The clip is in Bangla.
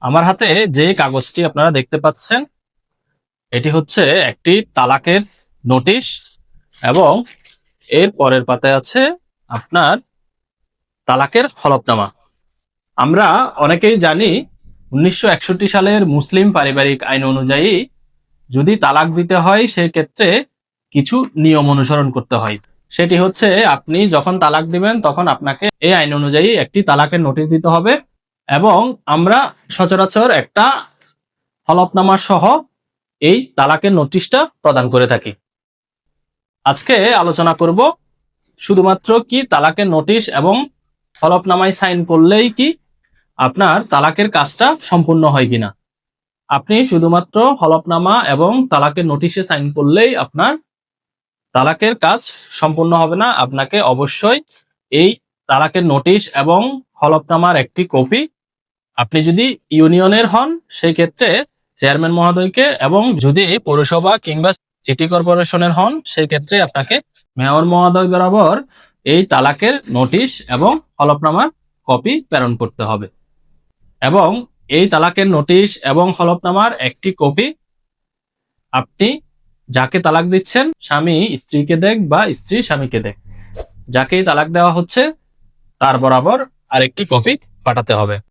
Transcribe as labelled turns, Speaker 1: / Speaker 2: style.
Speaker 1: আমার হাতে যে কাগজটি আপনারা দেখতে পাচ্ছেন এটি হচ্ছে একটি তালাকের নোটিশ এবং এর পরের পাতায় আছে আপনার তালাকের হলফনামা। আমরা অনেকেই জানি 1961 সালের মুসলিম পারিবারিক আইন অনুযায়ী যদি তালাক দিতে হয় সেক্ষেত্রে কিছু নিয়ম অনুসরণ করতে হয়। সেটি হচ্ছে আপনি যখন তালাক দিবেন তখন আপনাকে এই আইন অনুযায়ী একটি তালাকের নোটিশ দিতে হবে এবং আমরা সচরাচর একটা হলফনামা সহ এই তালাকের নোটিশটা প্রদান করে থাকি। আজকে আলোচনা করব শুধুমাত্র কি তালাকের নোটিশ এবং হলফনামায় সাইন করলেই কি আপনার তালাকের কাজটা সম্পূর্ণ হয় কিনা। আপনি শুধুমাত্র হলফনামা এবং তালাকের নোটিশে সাইন করলেই আপনার তালাকের কাজ সম্পূর্ণ হবে না। আপনাকে অবশ্যই এই তালাকের নোটিশ এবং হলফনামার একটি কপি, আপনি যদি ইউনিয়নের হন সেই ক্ষেত্রে চেয়ারম্যান মহোদয়কে, এবং যদি পৌরসভা কিংবা সিটি কর্পোরেশনের হন সেই ক্ষেত্রে আপনাকে মেয়র মহোদয় বরাবর এই তালাকের নোটিশ এবং হলফনামার কপি প্রেরণ করতে হবে। এবং এই তালাকের নোটিশ এবং হলফনামার একটি কপি আপনি যাকে তালাক দিচ্ছেন, স্বামী স্ত্রীকে দেখ বা স্ত্রী স্বামীকে দেখ, যাকেই তালাক দেওয়া হচ্ছে তার বরাবর আরেকটি কপি পাঠাতে হবে।